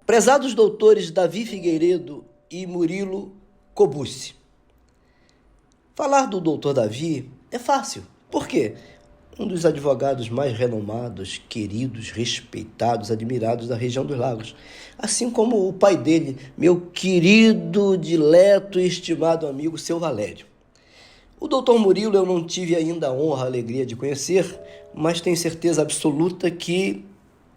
Prezados doutores Davi Figueiredo e Murilo Cobucci. Falar do doutor Davi é fácil. Por quê? Um dos advogados mais renomados, queridos, respeitados, admirados da região dos Lagos. Assim como o pai dele, meu querido, dileto e estimado amigo, seu Valério. O doutor Murilo eu não tive ainda a honra, a alegria de conhecer, mas tenho certeza absoluta que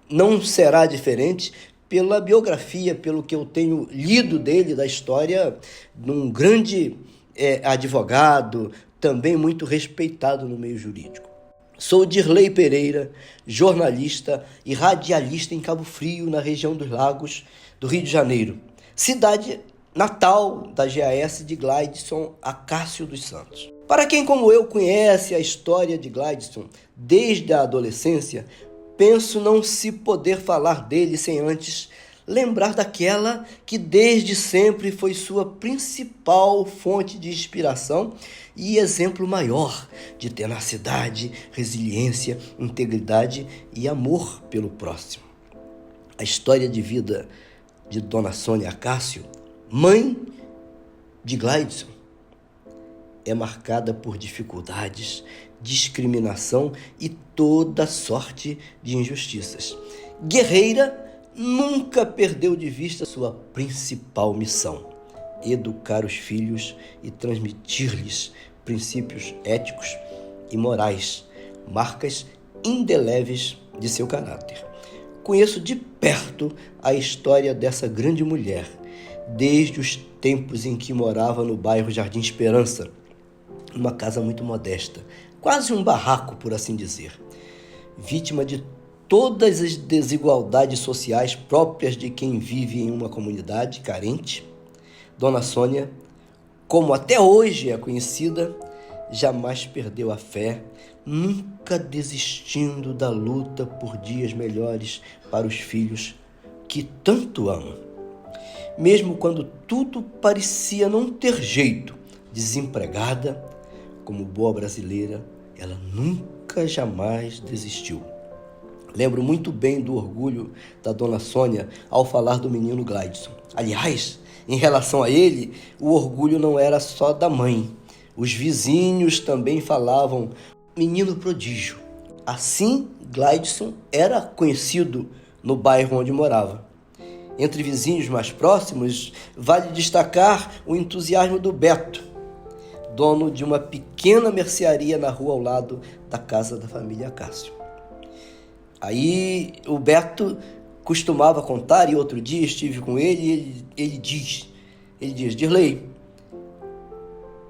não será diferente pela biografia, pelo que eu tenho lido dele, da história de um grande advogado, também muito respeitado no meio jurídico. Sou Dirley Pereira, jornalista e radialista em Cabo Frio, na região dos Lagos do Rio de Janeiro, cidade natal da GAS de Gleidson Acácio dos Santos. Para quem, como eu, conhece a história de Gleidson desde a adolescência, penso não se poder falar dele sem antes lembrar daquela que desde sempre foi sua principal fonte de inspiração e exemplo maior de tenacidade, resiliência, integridade e amor pelo próximo. A história de vida de Dona Sônia Acácio, mãe de Gleidson, é marcada por dificuldades, discriminação e toda sorte de injustiças. Guerreira, nunca perdeu de vista sua principal missão: educar os filhos e transmitir-lhes princípios éticos e morais, marcas indeléveis de seu caráter. Conheço de perto a história dessa grande mulher, desde os tempos em que morava no bairro Jardim Esperança, uma casa muito modesta, quase um barraco, por assim dizer. Vítima de todas as desigualdades sociais próprias de quem vive em uma comunidade carente, Dona Sônia, como até hoje é conhecida, jamais perdeu a fé, nunca desistindo da luta por dias melhores para os filhos que tanto ama. Mesmo quando tudo parecia não ter jeito, desempregada, como boa brasileira, ela nunca jamais desistiu. Lembro muito bem do orgulho da Dona Sônia ao falar do menino Gleidson. Aliás, em relação a ele, o orgulho não era só da mãe. Os vizinhos também falavam menino prodígio. Assim, Gleidson era conhecido no bairro onde morava. Entre vizinhos mais próximos, vale destacar o entusiasmo do Beto, dono de uma pequena mercearia na rua ao lado da casa da família Acácio. Aí o Beto costumava contar, e outro dia estive com ele, e ele diz, Dirley,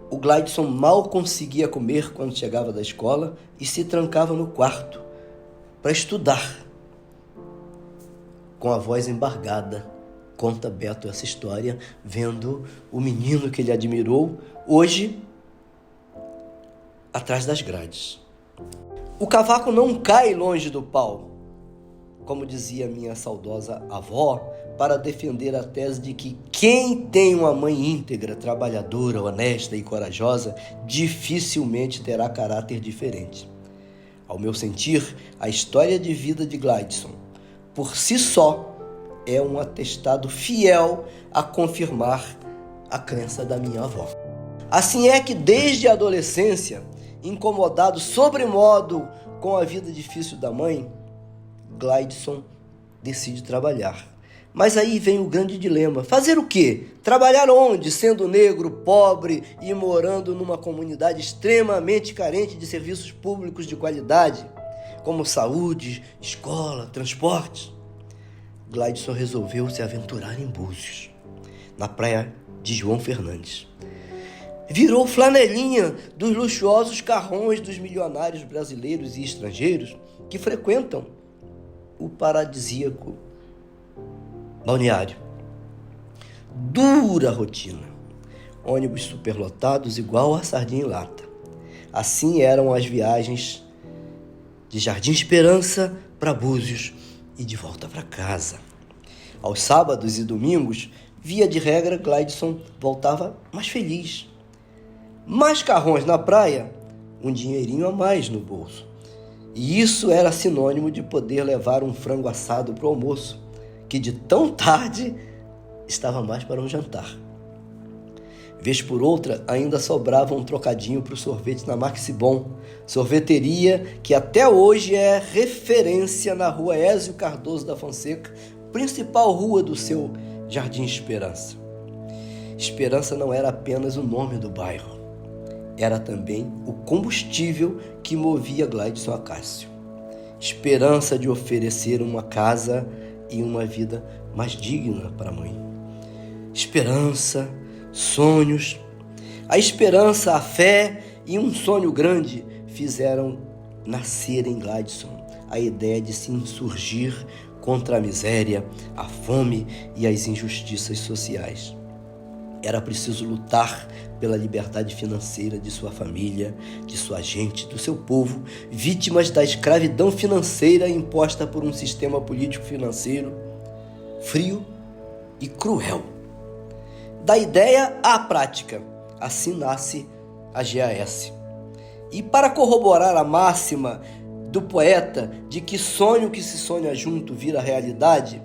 o Gleidson mal conseguia comer quando chegava da escola e se trancava no quarto para estudar. Com a voz embargada, conta Beto essa história, vendo o menino que ele admirou, hoje atrás das grades. O cavaco não cai longe do pau, como dizia minha saudosa avó, para defender a tese de que quem tem uma mãe íntegra, trabalhadora, honesta e corajosa, dificilmente terá caráter diferente. Ao meu sentir, a história de vida de Gleidson, por si só, é um atestado fiel a confirmar a crença da minha avó. Assim é que, desde a adolescência, incomodado sobremodo com a vida difícil da mãe, Gleidson decide trabalhar. Mas aí vem o grande dilema. Fazer o quê? Trabalhar onde, sendo negro, pobre e morando numa comunidade extremamente carente de serviços públicos de qualidade, como saúde, escola, transportes? Gleidson resolveu se aventurar em Búzios, na praia de João Fernandes. Virou flanelinha dos luxuosos carrões dos milionários brasileiros e estrangeiros que frequentam o paradisíaco balneário. Dura rotina. Ônibus superlotados igual a sardinha em lata. Assim eram as viagens de Jardim Esperança para Búzios e de volta para casa. Aos sábados e domingos, via de regra, Gleidson voltava mais feliz. Mais carrões na praia, um dinheirinho a mais no bolso. E isso era sinônimo de poder levar um frango assado para o almoço, que de tão tarde estava mais para um jantar. Vez por outra, ainda sobrava um trocadinho para o sorvete na Maxibon, sorveteria que até hoje é referência na rua Ézio Cardoso da Fonseca, principal rua do seu Jardim Esperança. Esperança não era apenas o nome do bairro, era também o combustível que movia Gladson Acácio. Esperança de oferecer uma casa e uma vida mais digna para a mãe. Esperança, sonhos. A esperança, a fé e um sonho grande fizeram nascer em Gladson a ideia de se insurgir contra a miséria, a fome e as injustiças sociais. Era preciso lutar pela liberdade financeira de sua família, de sua gente, do seu povo, vítimas da escravidão financeira imposta por um sistema político-financeiro frio e cruel. Da ideia à prática, assim nasce a GAS. E para corroborar a máxima do poeta de que sonho que se sonha junto vira realidade,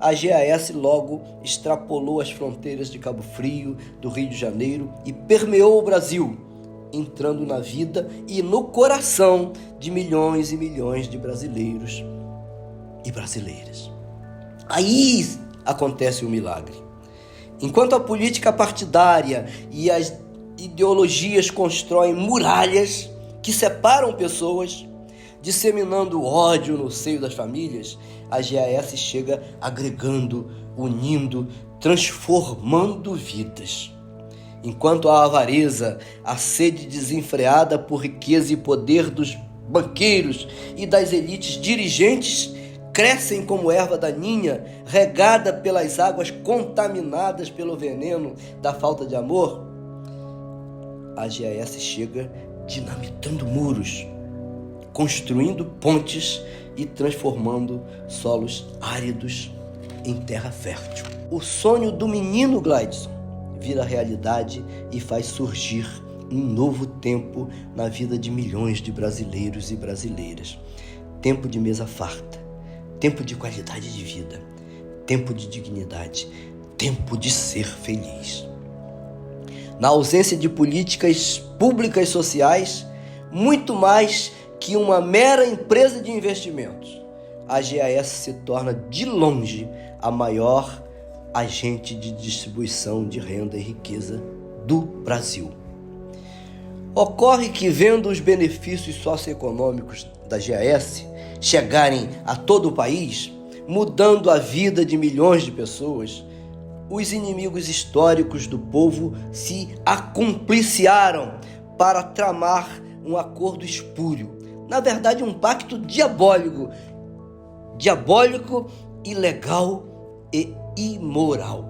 a GAS logo extrapolou as fronteiras de Cabo Frio, do Rio de Janeiro e permeou o Brasil, entrando na vida e no coração de milhões e milhões de brasileiros e brasileiras. Aí acontece o milagre. Enquanto a política partidária e as ideologias constroem muralhas que separam pessoas, disseminando ódio no seio das famílias, a GAS chega agregando, unindo, transformando vidas. Enquanto a avareza, a sede desenfreada por riqueza e poder dos banqueiros e das elites dirigentes crescem como erva daninha, regada pelas águas contaminadas pelo veneno da falta de amor, a GAS chega dinamitando muros, construindo pontes e transformando solos áridos em terra fértil. O sonho do menino Gladson vira realidade e faz surgir um novo tempo na vida de milhões de brasileiros e brasileiras. Tempo de mesa farta, tempo de qualidade de vida, tempo de dignidade, tempo de ser feliz. Na ausência de políticas públicas sociais, muito mais que uma mera empresa de investimentos, a GAS se torna de longe a maior agente de distribuição de renda e riqueza do Brasil. Ocorre que, vendo os benefícios socioeconômicos da GAS chegarem a todo o país, mudando a vida de milhões de pessoas, os inimigos históricos do povo se acompliciaram para tramar um acordo espúrio, na verdade um pacto diabólico, ilegal e imoral,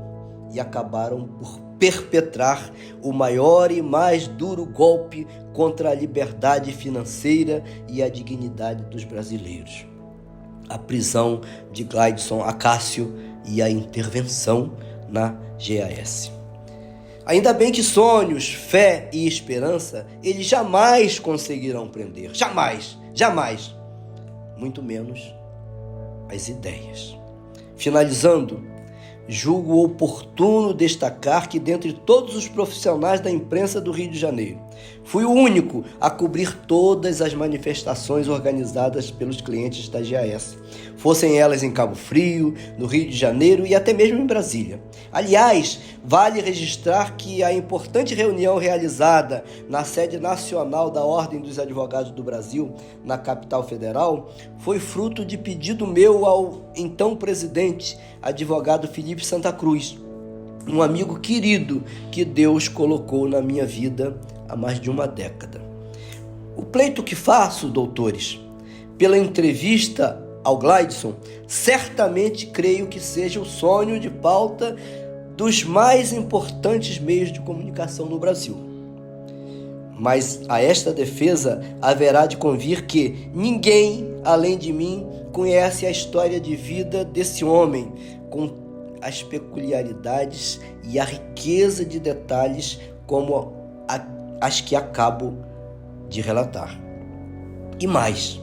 e acabaram por perpetrar o maior e mais duro golpe contra a liberdade financeira e a dignidade dos brasileiros. A prisão de Gladson Acácio e a intervenção na GAS. Ainda bem que sonhos, fé e esperança eles jamais conseguirão prender. Jamais, jamais. Muito menos as ideias. Finalizando, julgo oportuno destacar que, dentre todos os profissionais da imprensa do Rio de Janeiro, fui o único a cobrir todas as manifestações organizadas pelos clientes da GAS, fossem elas em Cabo Frio, no Rio de Janeiro e até mesmo em Brasília. Aliás, vale registrar que a importante reunião realizada na sede nacional da Ordem dos Advogados do Brasil, na capital federal, foi fruto de pedido meu ao então presidente, advogado Felipe Santa Cruz, um amigo querido que Deus colocou na minha vida há mais de uma década. O pleito que faço, doutores, pela entrevista ao Gladson, certamente creio que seja o sonho de pauta dos mais importantes meios de comunicação no Brasil. Mas a esta defesa haverá de convir que ninguém, além de mim, conhece a história de vida desse homem, com as peculiaridades e a riqueza de detalhes como as que acabo de relatar. E mais,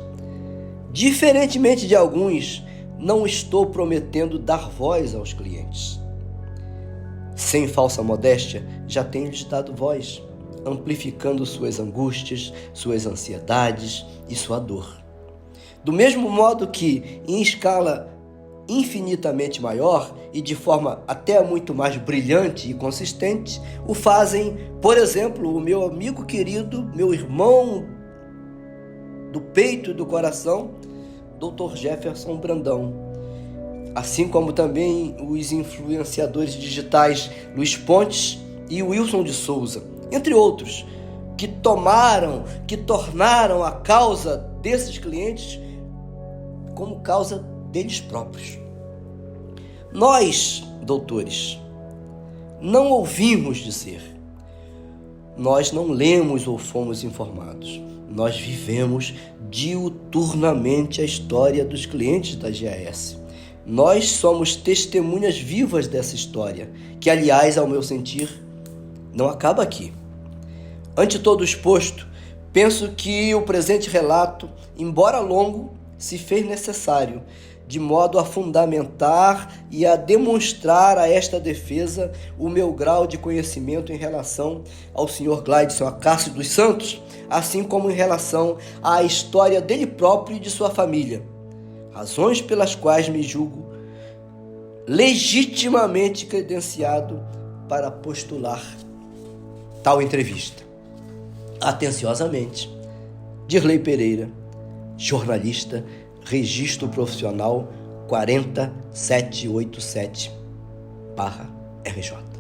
diferentemente de alguns, não estou prometendo dar voz aos clientes. Sem falsa modéstia, já tenho lhes dado voz, amplificando suas angústias, suas ansiedades e sua dor. Do mesmo modo que, em escala infinitamente maior e de forma até muito mais brilhante e consistente, o fazem, por exemplo, o meu amigo querido, meu irmão do peito e do coração, Dr. Jefferson Brandão, assim como também os influenciadores digitais Luiz Pontes e Wilson de Souza, entre outros, que tornaram a causa desses clientes como causa deles próprios. Nós, doutores, não ouvimos dizer, nós não lemos ou fomos informados, nós vivemos diuturnamente a história dos clientes da GAS. Nós somos testemunhas vivas dessa história, que, aliás, ao meu sentir, não acaba aqui. Ante todo o exposto, penso que o presente relato, embora longo, se fez necessário, de modo a fundamentar e a demonstrar a esta defesa o meu grau de conhecimento em relação ao Sr. Gleidson Acácio dos Santos, assim como em relação à história dele próprio e de sua família, razões pelas quais me julgo legitimamente credenciado para postular tal entrevista. Atenciosamente, Dirley Pereira, jornalista, registro profissional 40787/RJ.